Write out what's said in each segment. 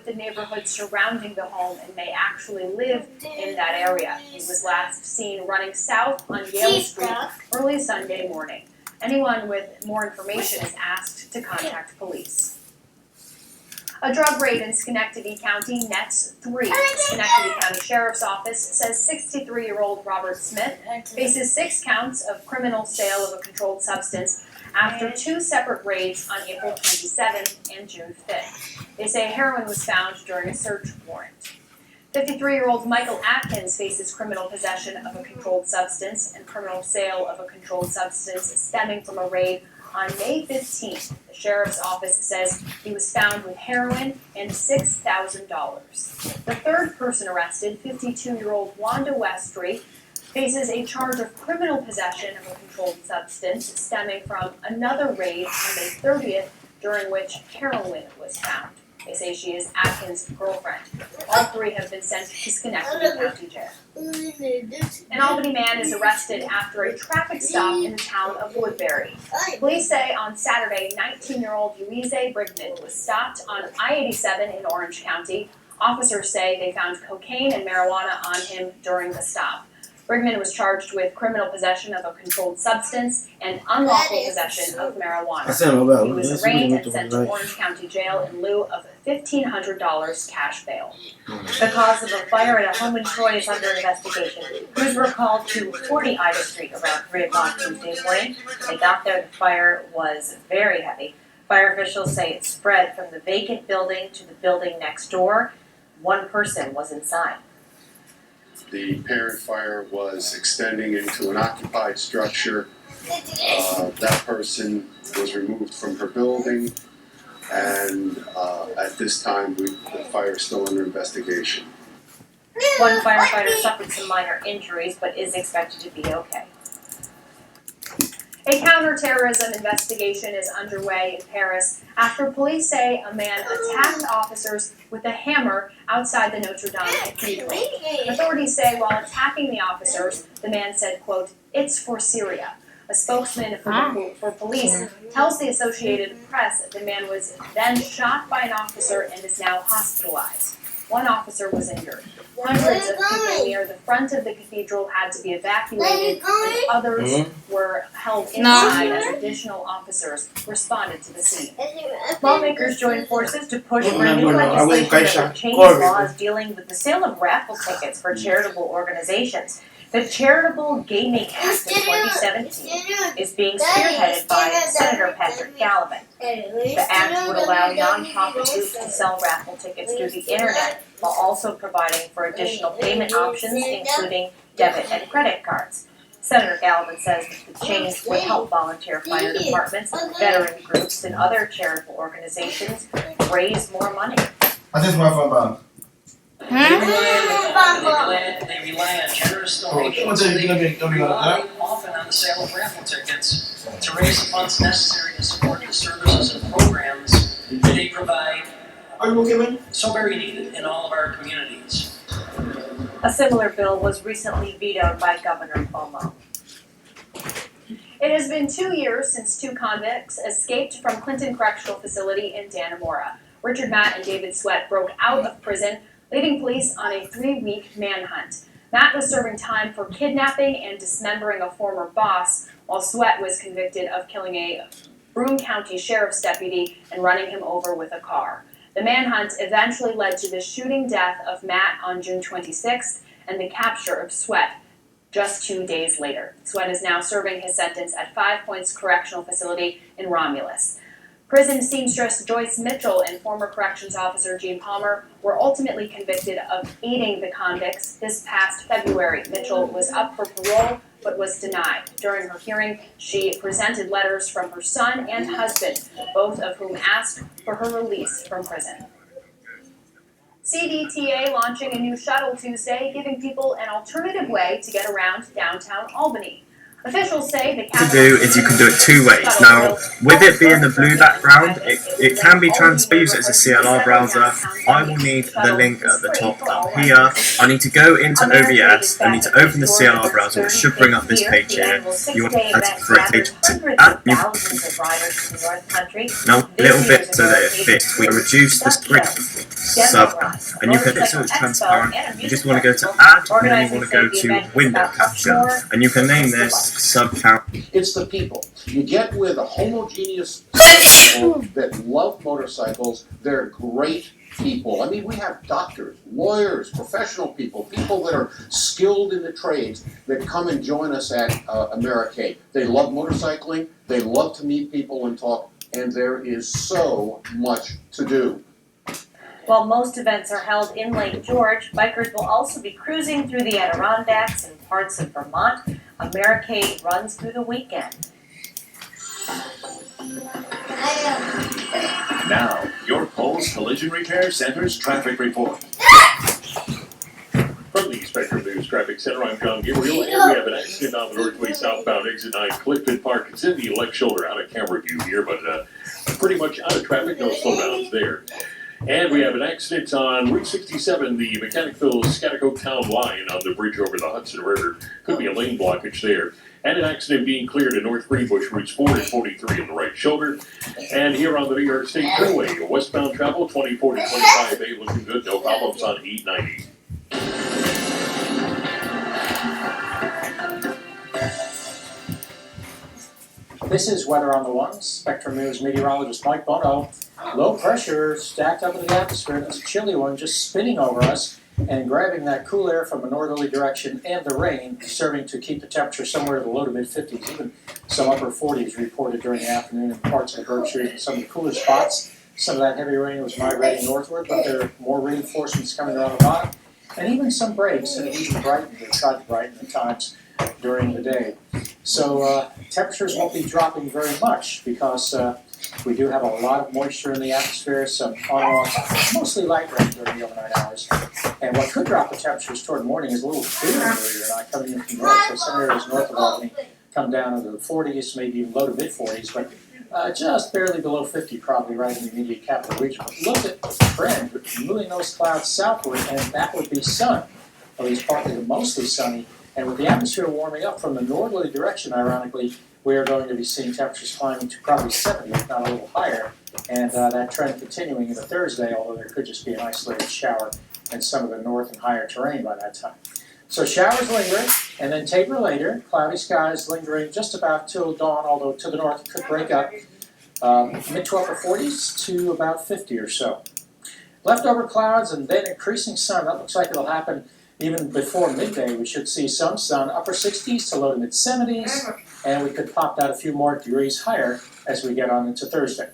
the neighborhood surrounding the home and may actually live in that area. He was last seen running south on Yale Street early Sunday morning. Anyone with more information is asked to contact police. A drug raid in Schenectady County nets 3. The Schenectady County Sheriff's Office says 63-year-old Robert Smith faces 6 counts of criminal sale of a controlled substance after 2 separate raids on April 27th and June 5th. They say heroin was found during a search warrant. 53-year-old Michael Atkins faces criminal possession of a controlled substance and criminal sale of a controlled substance stemming from a raid on May 15th. The sheriff's office says he was found with heroin and $6,000. The third person arrested, 52-year-old Wanda Westry, faces a charge of criminal possession of a controlled substance stemming from another raid on May 30th, during which heroin was found. They say she is Atkins' girlfriend. All 3 have been sent to Schenectady County Jail. An Albany man is arrested after a traffic stop in the town of Woodbury. Police say on Saturday, 19-year-old Louise Brigman was stopped on I-87 in Orange County. Officers say they found cocaine and marijuana on him during the stop. Brigman was charged with criminal possession of a controlled substance and unlawful possession of marijuana. He was arraigned and sent to Orange County Jail in lieu of $1,500 cash bail. The cause of a fire at a home in Troy is under investigation. Crews were called to 40 Ida Street around 3 o'clock Tuesday morning. They got there, the fire was very heavy. Fire officials say it spread from the vacant building to the building next door. 1 person was inside. The parent fire was extending into an occupied structure. That person was removed from her building, and at this time the fire is still under investigation. 1 firefighter suffered some minor injuries but is expected to be okay. A counterterrorism investigation is underway in Paris after police say a man attacked officers with a hammer outside the Notre Dame Cathedral. Authorities say while attacking the officers, the man said, quote, "It's for Syria." A spokesman for police tells the Associated Press that the man was then shot by an officer and is now hospitalized. 1 officer was injured. Hundreds of people near the front of the cathedral had to be evacuated, and others were held inside as additional officers responded to the scene. Lawmakers joined forces to push for new legislation that would change laws dealing with the sale of raffle tickets for charitable organizations. The Charitable Gaming Act of 2017 is being spearheaded by Senator Patrick Gallivan. The act would allow nonprofit groups to sell raffle tickets through the internet while also providing for additional payment options, including debit and credit cards. Senator Gallivan says that the change would help volunteer fire departments, veteran groups, and other charitable organizations raise more money. I just want from They rely on generous donations. They rely often on the sale of raffle tickets to raise the funds necessary to support the services and programs that they provide, so very needed in all of our communities. A similar bill was recently vetoed by Governor Cuomo. It has been 2 years since 2 convicts escaped from Clinton Correctional Facility in Dannemora. Richard Matt and David Sweat broke out of prison, leading police on a 3-week manhunt. Matt was serving time for kidnapping and dismembering a former boss, while Sweat was convicted of killing a Broome County Sheriff's deputy and running him over with a car. The manhunt eventually led to the shooting death of Matt on June 26th and the capture of Sweat just 2 days later. Sweat is now serving his sentence at 5 Points Correctional Facility in Romulus. Prison seamstress Joyce Mitchell and former corrections officer Gene Palmer were ultimately convicted of aiding the convicts this past February. Mitchell was up for parole but was denied. During her hearing, she presented letters from her son and husband, both of whom asked for her release from prison. CDTA launching a new shuttle Tuesday, giving people an alternative way to get around downtown Albany. Officials say the to do is you can do it 2 ways. Now, with it being the blue background, it can be transposed as a CLR browser. I will need the link at the top up here. I need to go into OBS. I need to open the CLR browser, which should bring up this page here. You want to for a page now, a little bit so that it fits. We reduce the screen. sub, and you can do it so it's transparent. You just want to go to add, and then you want to go to window capture, and you can name this sub count. It's the people. You get with a homogeneous people that love motorcycles. They're great people. I mean, we have doctors, lawyers, professional people, people that are skilled in the trades that come and join us at Americade. They love motorcycling. They love to meet people and talk, and there is so much to do. While most events are held in Lake George, bikers will also be cruising through the Adirondacks and parts of Vermont. Americade runs through the weekend. Now, your Coles Collision Repair Center's traffic report. From the Spectrum News Traffic Center, I'm John Gabriel, and we have an accident on the Northway southbound exit 9 Clifton Park. It's in the left shoulder, out of camera view here, but pretty much out of traffic, no slowdowns there. And we have an accident on Route 67, the Mechanicsville-Scotticoke Town line on the bridge over the Hudson River. Could be a lane blockage there. And an accident being cleared in North Greenbush, routes 4 and 43 in the right shoulder. And here on the New York State Thruway, westbound travel 24 to 25A looking good, no problems on 890. This is Weather on the One. Spectrum News meteorologist Mike Bono. Low pressure stacked up in the atmosphere. It's a chilly one just spinning over us and grabbing that cool air from a northerly direction and the rain, serving to keep the temperature somewhere in the low to mid-50s. Even some upper 40s reported during the afternoon in parts of the Berkshires and some of the cooler spots. Some of that heavy rain was migrating northward, but there are more reinforcements coming around the bottom. And even some breaks, and it even brightened, or tried to brighten at times during the day. So temperatures won't be dropping very much because we do have a lot of moisture in the atmosphere, some on-off, mostly light rain during the overnight hours. And what could drop the temperatures toward morning is a little cooler tonight coming in from north. So some areas north of Albany come down into the 40s, maybe even low to mid-40s, but just barely below 50 probably right in the immediate capital region. But look at the trend, moving those clouds southward, and that would be sun, at least partly to mostly sunny. And with the atmosphere warming up from the northerly direction, ironically, we are going to be seeing temperatures climbing to probably 70, if not a little higher. And that trend continuing into Thursday, although there could just be an isolated shower in some of the north and higher terrain by that time. So showers linger, and then taper later. Cloudy skies lingering just about till dawn, although to the north it could break up. Mid to upper 40s to about 50 or so. Leftover clouds and then increasing sun. That looks like it'll happen even before midday. We should see some sun, upper 60s to low to mid 70s, and we could pop that a few more degrees higher as we get on into Thursday.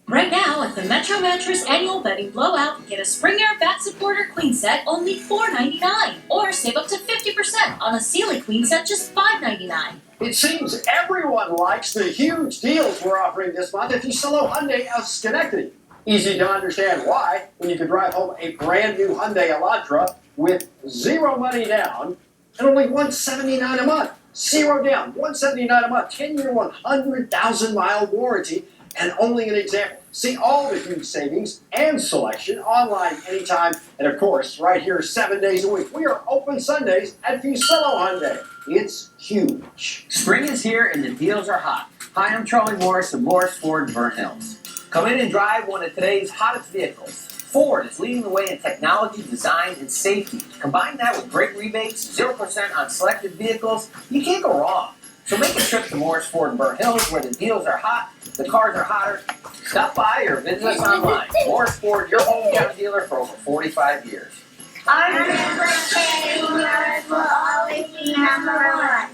Right now, at the Metro Mattress Annual Bedding Blowout, get a Spring Air Back Supporter Queen Set only $4.99, or save up to 50% on a Sealy Queen Set just $5.99. It seems everyone likes the huge deals we're offering this month at Fusillo Hyundai of Schenectady. Easy to understand why when you can drive home a brand new Hyundai Elantra with zero money down and only $179 a month. Zero down, $179 a month, 10-year, 100,000-mile warranty, and only an example. See all the huge savings and selection online anytime, and of course, right here 7 days a week. We are open Sundays at Fusillo Hyundai. It's huge. Spring is here and the deals are hot. Hi, I'm Charlie Morris of Morris Ford Burnt Hills. Come in and drive one of today's hottest vehicles. Ford is leading the way in technology, design, and safety. Combine that with great rebates, 0% on selected vehicles, you can't go wrong. So make a trip to Morris Ford in Burnt Hills where the deals are hot, the cars are hotter. Stop by or visit us online. Morris Ford, your hometown dealer for over 45 years. Our Morris will always be #1.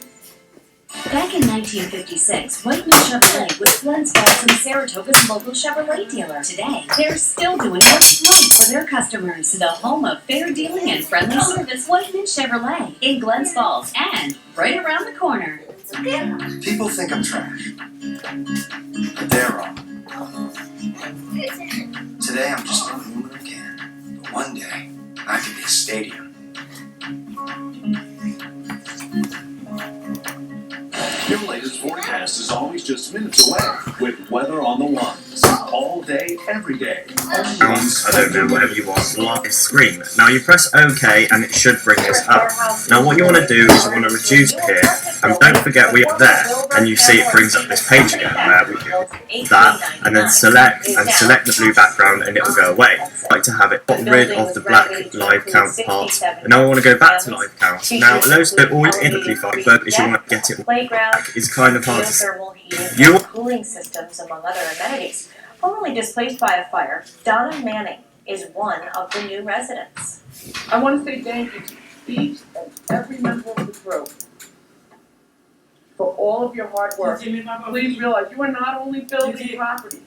Back in 1956, Whiteman Chevrolet was Glen Falls and Saratoga's local Chevrolet dealer. Today, they're still doing what's right for their customers. The home of fair dealing and friendly service, Whiteman Chevrolet in Glens Falls and right around the corner. People think I'm trash, but they're wrong. Today I'm just an aluminum can, but one day I could be a stadium. Your latest forecast is always just minutes away with Weather on the One. all day, every day. I don't know, whatever you want, live screen. Now you press OK and it should bring this up. Now what you want to do is you want to reduce here, and don't forget we are there, and you see it brings up this page again where we do that, and then select the blue background and it will go away. I like to have it got rid of the black live count part, and now I want to go back to live count. Now those are all infinitely fine, but if you want to get it back, it's kind of hard to say. Cooling systems, among other amenities. Formerly displaced by a fire, Donna Manning is one of the new residents. I want to say thank you to each and every member of the group for all of your hard work. Please realize you are not only building properties,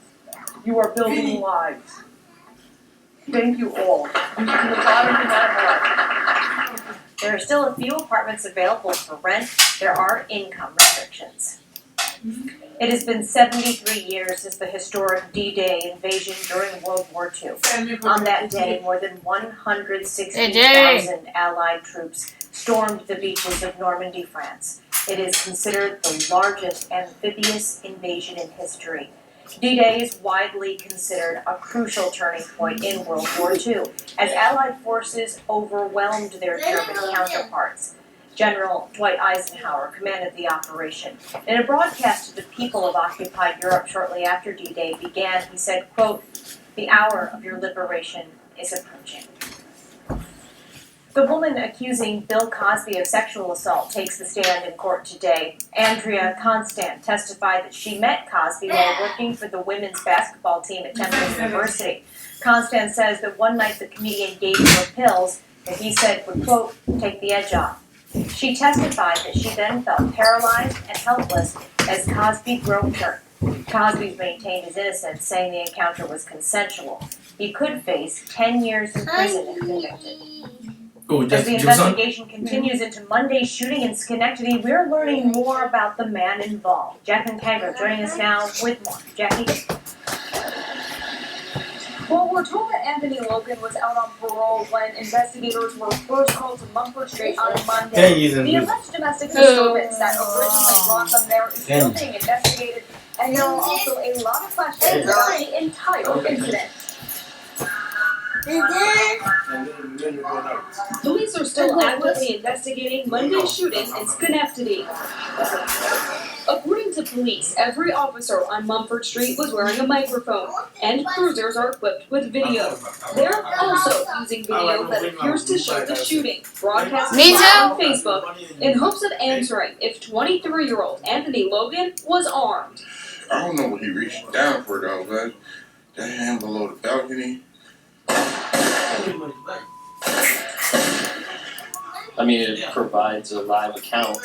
you are building lives. Thank you all. You should do the bottom of my heart. There are still a few apartments available for rent. There are income restrictions. It has been 73 years since the historic D-Day invasion during World War II. On that day, more than 160,000 Allied troops stormed the beaches of Normandy, France. It is considered the largest amphibious invasion in history. D-Day is widely considered a crucial turning point in World War II, as Allied forces overwhelmed their German counterparts. General Dwight Eisenhower commanded the operation. In a broadcast to the people of occupied Europe shortly after D-Day began, he said, quote, "The hour of your liberation is approaching." The woman accusing Bill Cosby of sexual assault takes the stand in court today. Andrea Constant testified that she met Cosby while working for the women's basketball team at Temple University. Constant says that one night the comedian gave her pills that he said would, quote, "take the edge off." She testified that she then felt paralyzed and helpless as Cosby groped her. Cosby maintained his innocence, saying the encounter was consensual. He could face 10 years in prison if convicted. As the investigation continues into Monday's shooting in Schenectady, we're learning more about the man involved. Jacqueline Tango joining us now with more. Jackie? Well, we're told that Anthony Logan was out on parole when investigators were first called to Mumford Street on Monday. The alleged domestic disturbance that originally brought them there is still being investigated, and there are also a lot of questions about the entire incident. Police are still actively investigating Monday's shooting in Schenectady. According to police, every officer on Mumford Street was wearing a microphone, and cruisers are equipped with video. They're also using video that appears to show the shooting, broadcasted on Facebook, in hopes of answering if 23-year-old Anthony Logan was armed. I don't know what he reached down for though, but that hand below the balcony. I mean, it provides a live account,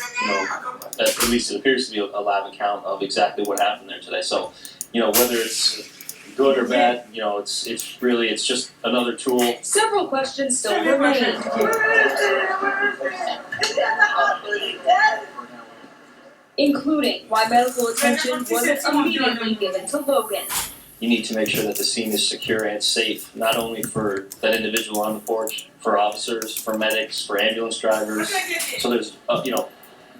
at least it appears to be a live account of exactly what happened there today. So, whether it's good or bad, it's just another tool. Several questions still remain. Including why medical attention wasn't immediately given to Logan. You need to make sure that the scene is secure and safe, not only for that individual on the porch, for officers, for medics, for ambulance drivers. So there's,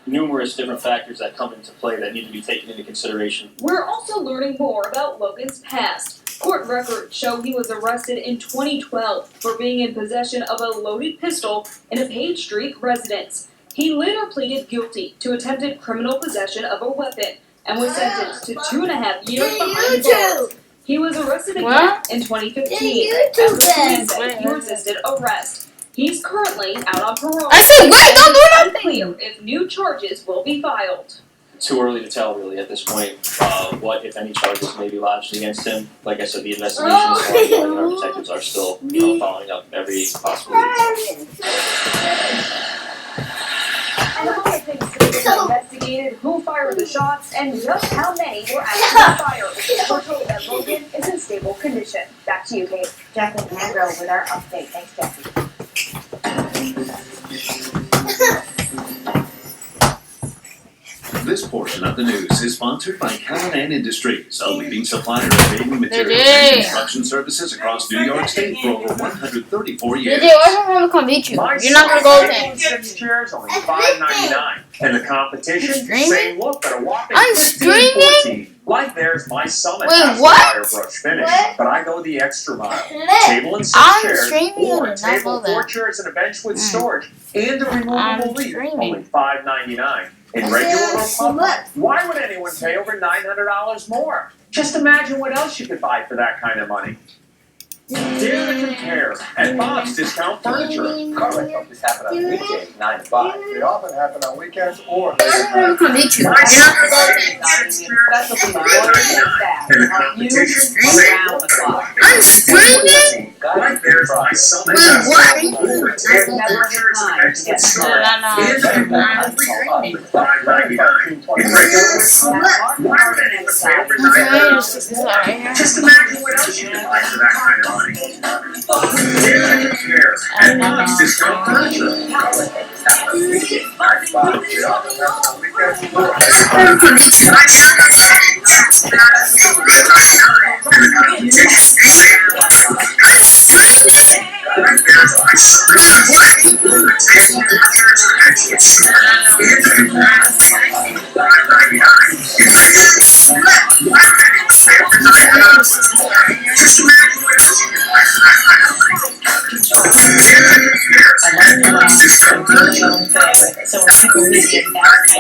numerous different factors that come into play that need to be taken into consideration. We're also learning more about Logan's past. Court records show he was arrested in 2012 for being in possession of a loaded pistol in a Page Street residence. He later pleaded guilty to attempted criminal possession of a weapon and was sentenced to 2.5 years behind bars. He was arrested again in 2015 after police said he resisted arrest. He's currently out on parole. I said, wait, don't do that! Unclear if new charges will be filed. Too early to tell, really, at this point, what, if any, charges may be lodged against him. Like I said, the investigation is ongoing, and our detectives are still, following up every possible detail. And among the things to be investigated, who fired the shots and just how many were actually fired. We're told that Logan is in stable condition. Back to you, Kate. Jacqueline Tango with our update. Thanks, Jackie. This portion of the news is sponsored by Callahan Industries, a leading supplier of paving materials and construction services across New York State for over 134 years. DJ, why don't I want to come beat you? You're not gonna go there. 6 chairs, only $5.99. And the competition, same look, but a whopping I'm screaming. Like there's my summit Wait, has what? the wire brush finish, What? but I go the extra mile. Lit. Table and 6 I'm chairs, streaming or and I table, know 4 that. chairs and a bench with storage, and a removable I'm leaf, streaming. only $5.99. In I regular said or pub, what? why would anyone pay over $900 more? Just imagine what else you could buy for that kind of money. Dare to compare at Bob's Discount Furniture. Car rentals just happen on weekdays, 9 to 5. They often happen on weekends or I'm gonna come meet you. You're not gonna go there. Specialty lawyers and staff to help you around the clock. I'm streaming? Like there's my summit Wait, has what? the wire brush There's finish, never a chairs and a time bench to with get storage, No, and a removable leaf, only $5.99. In regular or pub, why would anyone pay over $900 more? Just imagine what else you could buy for that kind of money. Dare to compare at Bob's Discount Furniture. I'm gonna come meet you. So when people read the facts, I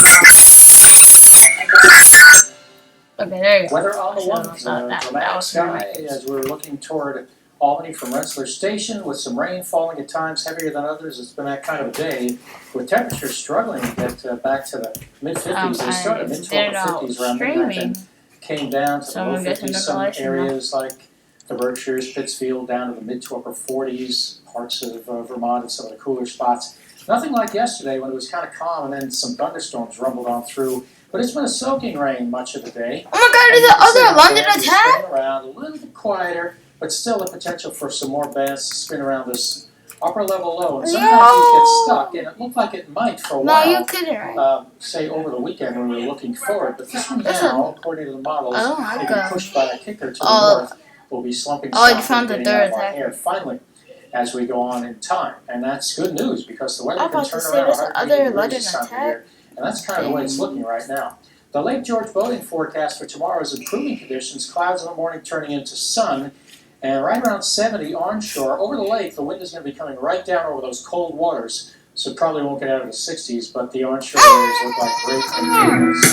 know what they're feeling. Oh my god, okay, there you go. Weather on the So ones, it's not that- that dramatic was sky nice. as we're looking toward Albany from Rensselaer Station with some rain falling at times heavier than others. It's been that kind of a day with temperatures struggling to get back to the mid-50s. They started mid to upper 50s around midnight and came down to the low 50s. Some areas like the Berkshires, Pittsfield, down to the mid to upper 40s, parts of Vermont and some of the cooler spots. Nothing like yesterday when it was kind of calm and then some thunderstorms rumbled on through. But it's been a soaking rain much of the day. Oh my god, is the other London attack? Spin around a little bit quieter, but still the potential for some more bands to spin around this upper level low. And sometimes these get stuck, and it looked like it might for a while. No, you're kidding, right? Say over the weekend when we were looking forward. But this one Listen. now, according to the models, I don't like maybe that. pushed by a kicker to the Oh. north, will be slumping Oh, you south found and the getting third out of our attack. hair finally as we go on in time. And that's good news because the weather I'm can about to turn say around there's 180 other degrees London this time of attack. year. And that's kind of the way it's looking right now. The Lake George boating forecast for tomorrow is improving conditions, clouds in the morning turning into sun, and right around 70 onshore. Over the lake, the wind is going to be coming right down over those cold waters, so it probably won't get out of the 60s, but the onshore areas look like great conditions.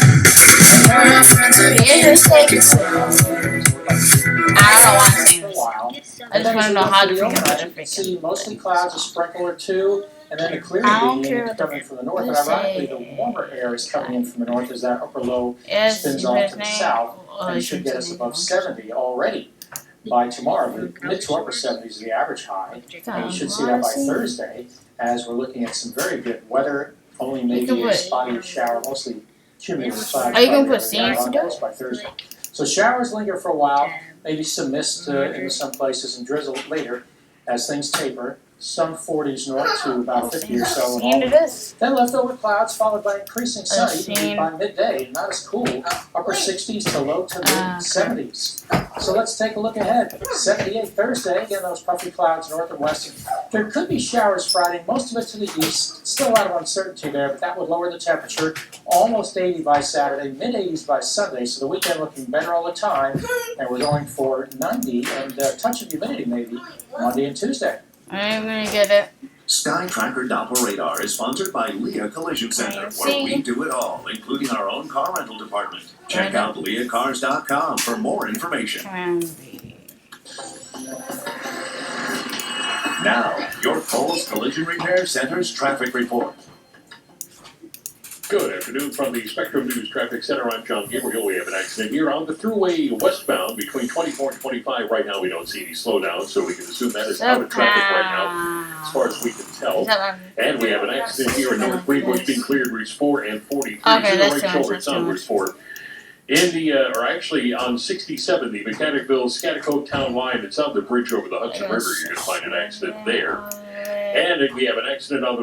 I don't want to see For a this. while. I just want to know how to figure out You can see mostly clouds, a sprinkle or two, and then the clear I don't being care what coming from the north. you And ironically, say. the warmer air is coming in from the north as that upper low Yes, spins is off his to the name? south Oh, and it's should get us his above name. 70 already by tomorrow. The mid to upper 70s is the average high, and you should see that by Thursday as we're looking at some very good weather. Only maybe a spotty shower, mostly cumulus clouds. Are you gonna by put scenes to it? by Thursday. So showers linger for a while, maybe some mist into some places and drizzle later as things taper. Some 40s north to about 50 or so. Scene it is. Then leftover clouds followed by increasing sun, even scene. by midday. Not as cool. Upper 60s to low to mid 70s. So let's take a look ahead. 78 Thursday. Again, those puffy clouds north and west. There could be showers Friday, most of it to the east. Still a lot of uncertainty there, but that would lower the temperature. Almost 80 by Saturday, mid 80s by Sunday. So the weekend looking better all the time. And we're going for 90 and a touch of humidity maybe Monday and Tuesday. I'm gonna get it. Sky Tracker Doppler Radar is sponsored by Leah Collision Center, where we do it all, including our own car rental department. Check out leahcars.com for more information. Now, your Kohl's Collision Repair Center's traffic report. Good afternoon from the Spectrum News Traffic Center. I'm John Gabriel. We have an accident here on the thruway westbound between 24 and 25. Right now, we don't see any slowdowns, so we can assume that is out of traffic right now, as far as we can tell. And we have an accident here in North Greenbush being cleared routes 4 and 43. Okay, that's right too shoulder, much, it's on route 4. In the, or actually on 67, the Mechanicville-Scotticoke Town line, it's on the bridge over the Hudson River. You're going to find an accident there. And we have an accident on the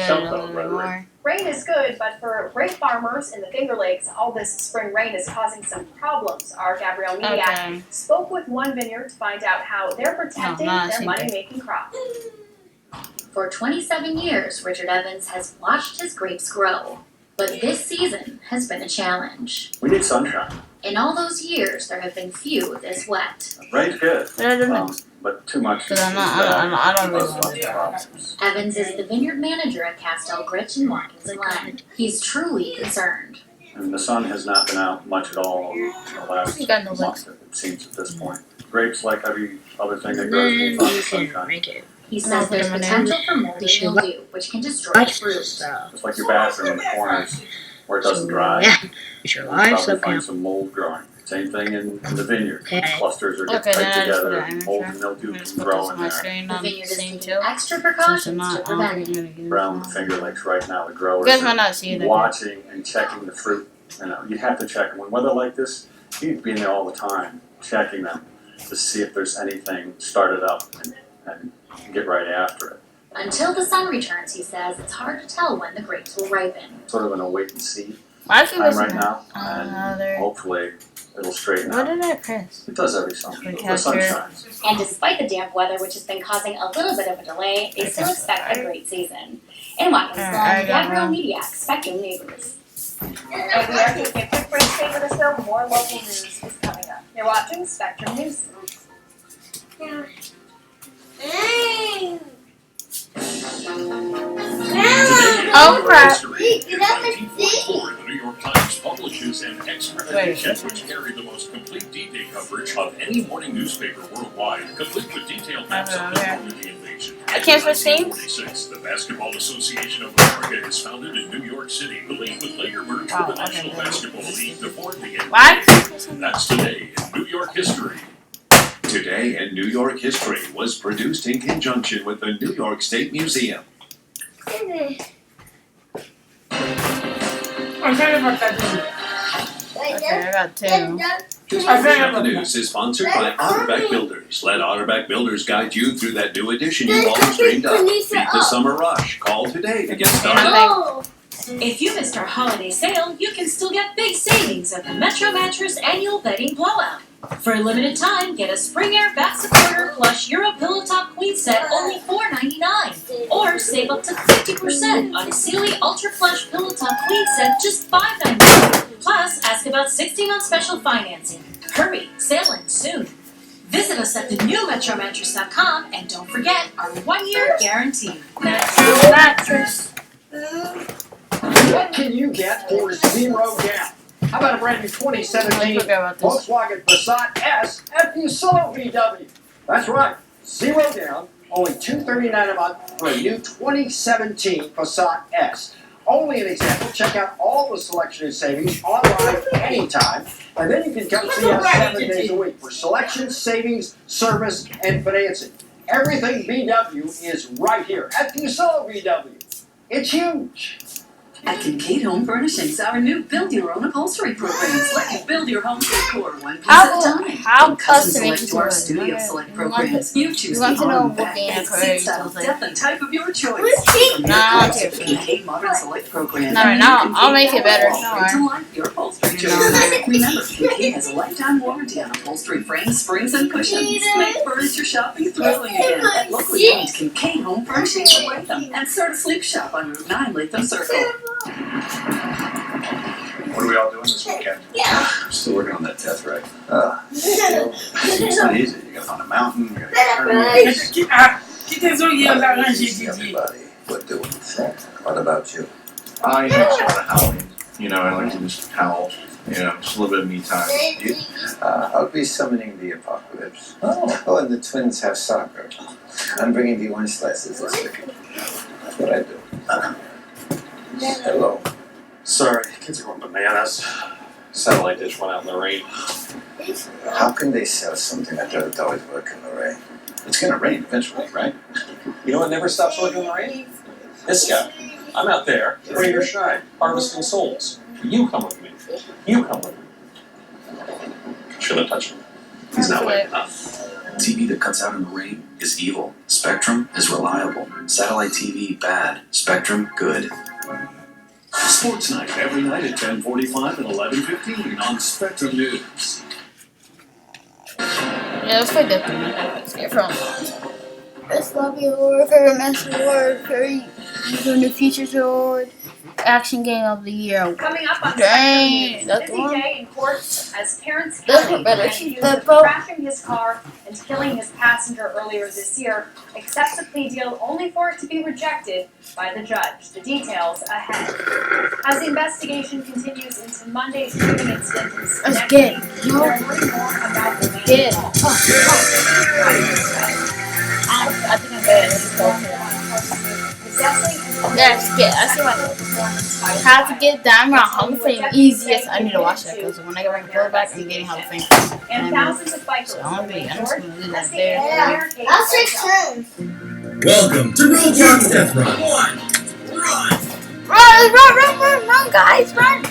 southbound rather. Rain is good, but for grape farmers in the Finger Lakes, all this spring rain is causing some problems. Our Gabrielle Mediac spoke with one vineyard to find out how they're protecting their money-making crop. For 27 years, Richard Evans has watched his grapes grow. But this season has been a challenge. We need sunshine. In all those years, there have been few this wet. Rain's good, but too much is I don't really want problems. Evans is the vineyard manager at Castell Gritch in Watkins Glen. He's truly concerned. And the sun has not been out much at all in the last month, it seems, at this point. Grapes, like every other thing that grows, need sunshine. He says there's potential for moldy mildew, which can destroy fruit. Just like your bathroom in the corners where it doesn't dry. You'll probably find some mold growing. Same thing in the vineyard. Clusters are getting tight together, mold and mildew can grow in there. The vineyard is taking extra precautions to prevent it. Around the Finger Lakes right now, the growers are watching and checking the fruit. You know, you have to check them. When weather like this, you need to be in there all the time, checking them to see if there's anything started up and get right after it. Until the sun returns, he says, it's hard to tell when the grapes will ripen. Sort of in a wait and see time right now, and hopefully it'll straighten out. What did I press? It does every summer. The sun shines. And despite the damp weather, which has been causing a little bit of a delay, they still expect a great season. In Watkins Glen, Gabrielle Mediac, Spectrum News. And we are taking a quick break. Stay with us though. More local news is coming up. You're watching Spectrum News. Oh crap! In 1944, the New York Times publishes an expert edition which carried the most complete D-Day coverage of any morning newspaper worldwide, complete with detailed maps of the Normandy invasion. I can't switch teams? The Basketball Association of America is founded in New York City, the league would later merge with the National Basketball League to form the NBA. What? That's today in New York history. Today in New York History was produced in conjunction with the New York State Museum. Okay, I got two. This portion of the news is sponsored by Otterbeck Builders. Let Otterbeck Builders guide you through that new edition you've always dreamed of. Beat the summer rush. Call today to get started. If you missed our holiday sale, you can still get big savings at the Metro Mattress Annual Bedding Blowout. For a limited time, get a Spring Air back supporter plus Euro Pillow Top Queen Set only $4.99. Or save up to 50% on a Sealy Ultra Plush Pillow Top Queen Set just $5.99. Plus, ask about 60-month special financing. Hurry, sale ends soon. Visit us at thenewmetromattress.com and don't forget our 1-year guarantee. Metro Mattress. What can you get for $0 down? How about a brand new 2017 Volkswagen Passat S at Fusillo VW? That's right, $0 down, only $239 a month for a new 2017 Passat S. Only an example. Check out all the selection and savings online anytime, and then you can come see us 7 days a week for selection, savings, service, and financing. Everything VW is right here at Fusillo VW. It's huge. At Kincaid Home Furnishings, our new build-your-own upholstery programs let you build your home decor one piece at a time. How custom select to our studio select programs, you choose the arm, back, and seat style, depth, and type of your choice. From your classic Kincaid Modern Select programs, I'll make it better. To life your upholstery choice. Remember, Kincaid has a lifetime warranty on upholstery frames, springs, and cushions. Make furniture shopping thrilling again at locally owned Kincaid Home Furnishings in Latham and Start a Sleep Shop on Route 9 Latham Circle. What are we all doing this weekend? Still working on that test, right? It's not easy. You gotta find a mountain, you gotta get everybody. What doing? What about you? I have a lot of howling. You know, I like to just howl. You know, just a little bit of me time. I'll be summoning the apocalypse. Oh, and the twins have soccer. I'm bringing the orange slices this weekend. That's what I do. Hello. Sorry, kids are going bananas. Satellite dish went out in the rain. How can they sell something that doesn't always work in the rain? It's gonna rain eventually, right? You know what never stops working in the rain? This guy. I'm out there, rain or shine, harvesting souls. You come with me. You come with me. Shouldn't have touched him. He's not waking up. TV that cuts out in the rain is evil. Spectrum is reliable. Satellite TV, bad. Spectrum, good. Sports Night every night at 10:45 and 11:15 on Spectrum News. Yeah, let's play that thing. Let's get from. Best lobby award, favorite match award, favorite new features award, action game of the year. Coming up on Dang, Spectrum News, that's busy one. day in court as Terrence That's Kelly better. was Keep accused that of boat. crashing his car and killing his passenger earlier this year, accepts a plea deal only for it to be rejected by the judge. The details ahead. As the investigation continues into Monday's shooting incident in Let's get Schenectady, we'll learn more about the man Get it. involved. I think I'm good. Let's get. I see my. How to get Diamond Hall of Fame easiest. I need to watch that because when I get my computer back, I'm getting Hall of Fame. And thousands of bikers. So I'm just gonna do that there. I'll take turns. Welcome to Roblox Death Run. Run, guys, run.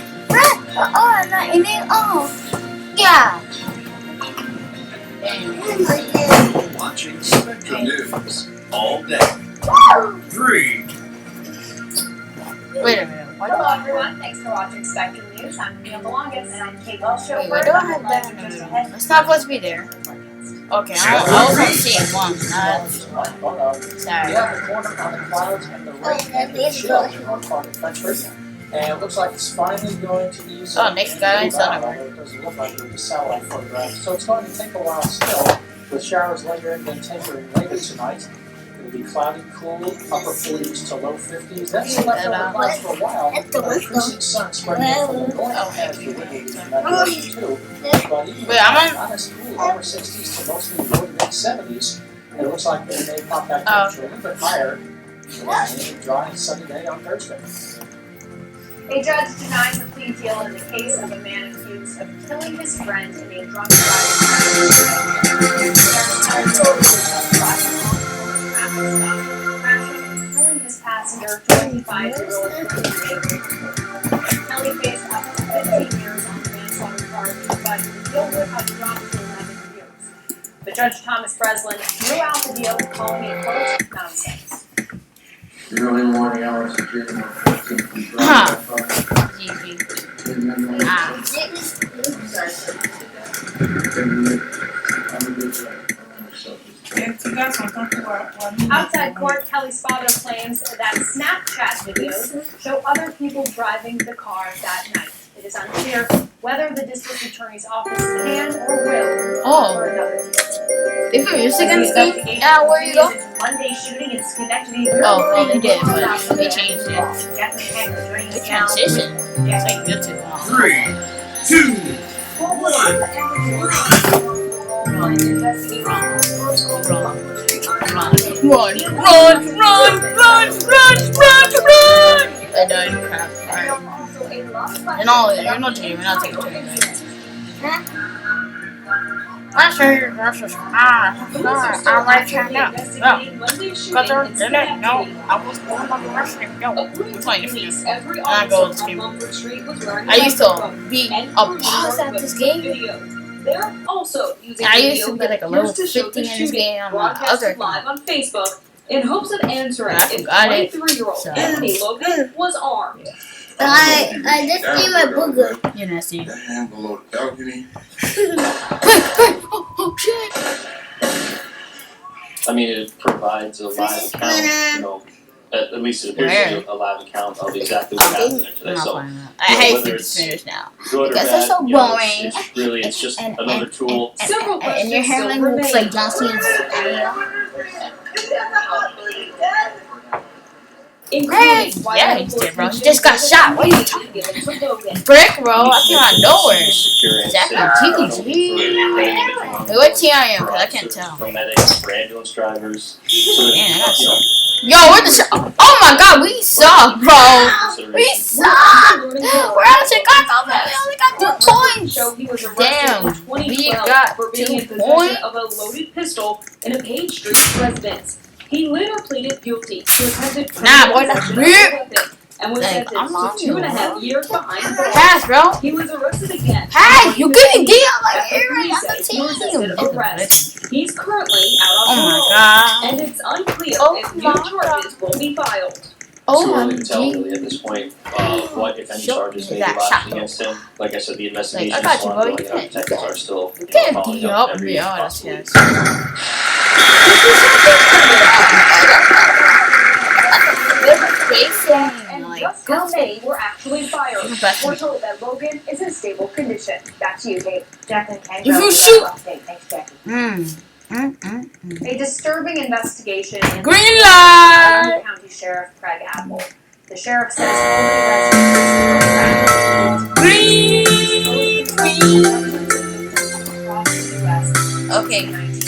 Oh, I'm not in it. Oh, yeah. Watching Spectrum News all day. 3. Wait a minute. What? Hello everyone, thanks for watching Spectrum News. I'm Neil DeLongis and I'm Kate Show. Wait, why do I have that? It's not supposed to be there. Okay, I was on scene one. Sorry. We have the corner on the clouds and the rain and the chill in one part of the country. And it looks like it's finally going to ease. Oh, next guy, although it doesn't look like it with the satellite photograph. So it's going to take a while still, with showers later and then tempering later tonight. It'll be cloudy, cool, upper 40s to low 50s. That's the leftover clouds for a while. But increasing sun spreading in from the north as the wind will be from that direction too. But even honest cool, upper 60s to mostly low to mid 70s. And it looks like they may pop that temperature a little bit higher. A dry and sunny day on Thursday. A judge denied the plea deal in the case of a man accused of killing his friend in a drunk driving. Killing his passenger, 25-year-old Kelly faced up to 15 years on the manslaughter charge, but the deal would have dropped to 11 years. But Judge Thomas Breslin threw out the deal, calling it, quote, nonsense. The early morning hours of January 14th, we Outside court, Kelly's father claims that Snapchat videos show other people driving the car that night. It is unclear whether the district attorney's office can or will for another deal. If you're using anything, yeah, where you go? Monday shooting in Schenectady. Oh, they did, but they changed it. The transition. It's like good to go. 3, 2, 1. Run! I died. Crap. Alright. And all, you're not taking, we're not taking turns. I'm sure that's just I like to know. But no, I was born on the wrestling. No, we're playing this game. And I go to this game. I used to be a boss at this game. They're also using I used to video be like a that level appears to show 50 the in this game on my other broadcasted live on Facebook in hopes of answering I if forgot it. 23-year-old Anthony Logan was armed. I just see my booger. You know, see. Damn, below the balcony. Oh shit! I mean, it provides a live count, you know, at least it appears to a live account of exactly what happened there today. So, I hate 50 spinners now. good or Because bad, they're so you know, boring. it's really, it's just another tool. Several And your questions hairline still looks remain. like John Cena's. Hey, yeah, he did, bro. He just got shot. What are you talking about? Brick, bro. I came out of nowhere. Exactly. TTG. Wait, what team are you? Because I can't tell. For medics, for ambulance drivers. So Man, I got shot. Yo, where the shot? Oh my god, we suck, bro. We suck! We're out of Chicago, but we only got 2 points! Damn, we got 2 points? Of a loaded pistol in a Page Street residence. He later pleaded guilty to attempted criminal possession of a weapon and was sentenced to 2.5 years behind bars. Pass, bro. He was arrested again. Hey, you couldn't deal like After police say he resisted arrest. He's currently out on Oh my parole, god. and it's unclear if new charges will be filed. Too early to tell really at this point what, if any, charges may be lodged against him. Like I said, the investigation is still ongoing. Detectives are still following up every possible. And just how many were actually fired. We're told that Logan is in stable condition. Back to you, Dave. Jack and Ken. If you shoot. Thanks, Jackie. A disturbing investigation into Green light. County Sheriff Craig Apple. The sheriff says only Okay, guys.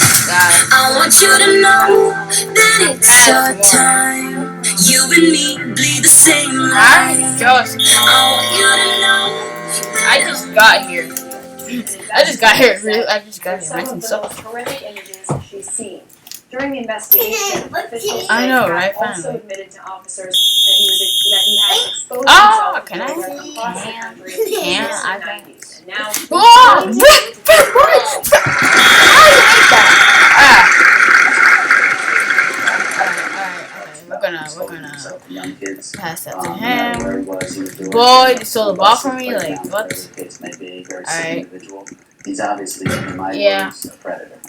I want you to know that it's our time. You and me bleed the same light. I want you to know. I just got here. I just got here. some of the most horrific images she's seen. During the investigation, officials I know, say right? Pratt also Finally. admitted to officers that he has exposed Oh, himself can to I? children across the country in the Can I? 90s. And now, Oh, Rick! How do you make that? We're gonna pass that to him. Boy, you stole the ball from me. Like what? Alright. He's obviously, in my words, a predator.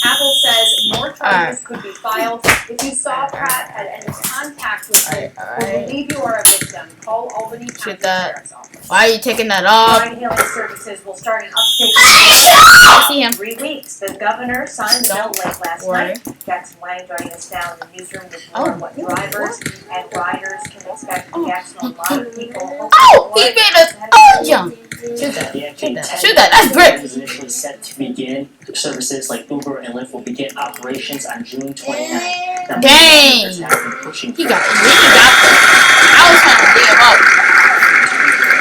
Apple says more charges could be filed if you saw Pratt had any contact with him or believe you are a victim. Call Albany County Sheriff's Office. Why are you taking that off? Ride-hailing services will start in upstate. I see him. 3 weeks. The governor signed the bill late last night. Jackson Wang joining us now in the newsroom with more what drivers and riders can expect from Jackson. A lot of people. Oh, he made us all jump. Shoot that. Shoot that. That's brick. Was initially set to begin. Services like Uber and Lyft will begin operations on June 29th. Now, Dang. He got that. I was trying to dig him up.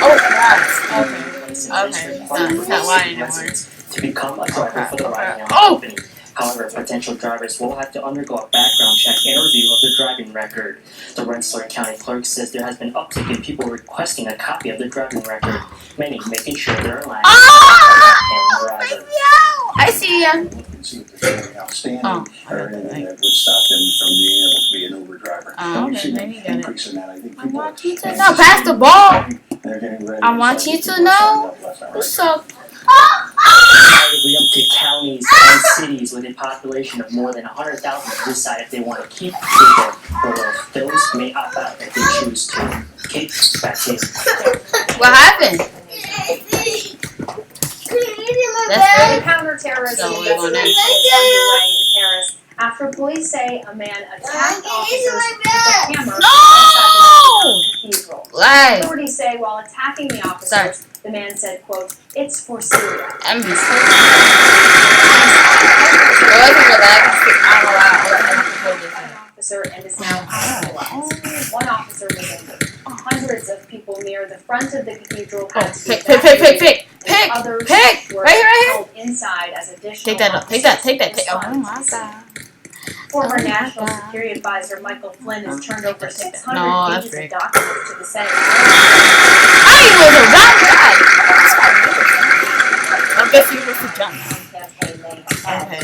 Oh, crap. Okay. It's not wide anymore. To become a driver for the ride-hailing company. However, potential drivers will have to undergo a background check and review of their driving record. The Rensselaer County Clerk says there has been uptick in people requesting a copy of their driving record, many making sure they're in line with a driver. I see ya. Outstanding or anything that would stop them from being able to be an Uber driver. Oh, We've okay, seen then an you got increase in that. I think people No, pass the ball. they're getting ready. I want you to know what's up. Comparatively up to counties and cities with a population of more than 100,000 to decide if they want to keep people or those may opt out if they choose to. Kate, back to you. What happened? The counterterrorism investigation is underway in Paris after police say a man attacked officers with a hammer outside the cathedral. Authorities say while attacking the officers, the man said, quote, "It's for Syria." An officer and is now hospitalized. One officer was injured. Hundreds of people near the front of the cathedral had to be evacuated. Others were held inside as additional. Take that up. Take that. Oh my God. Former National Security Advisor Michael Flynn has turned over 600 pages of documents to the Senate. I was a round guy. I guess you were to jump.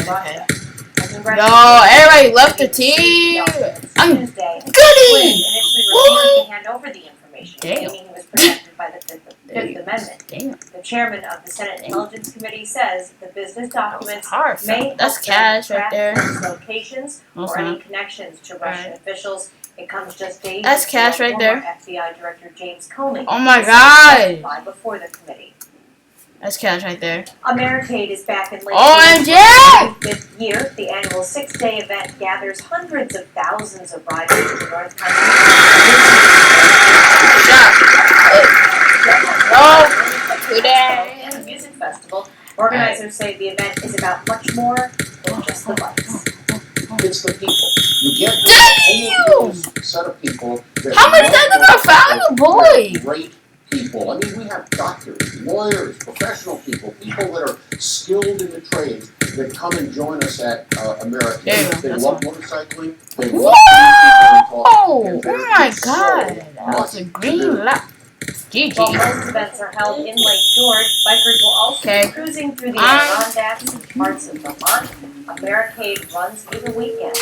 Okay. No, everybody left the team. I'm goody. Initially refused to hand over the information, claiming he was protected by the Fifth Amendment. The chairman of the Senate Intelligence Committee says the business documents may That's cash right there. locations or any connections to Russian officials. It comes just days That's cash before right there. former FBI Director James Comey. Oh my God. testified before the committee. That's cash right there. Americade is back in late OMG! 5th year. The annual 6-day event gathers hundreds of thousands of riders in the North Country. Today. And the music festival. Organizers say the event is about much more than just the lights. It's the people. You get a homogeneous set of people that How many times have I found a boy? Great people. I mean, we have doctors, lawyers, professional people, people that are skilled in the trades that come and join us at American. They love motorcycling. They love Oh my God! That was a green light. While most events are held in Lake George, bikers will also be cruising through the Adirondacks and parts of Vermont. A barricade runs through the weekend.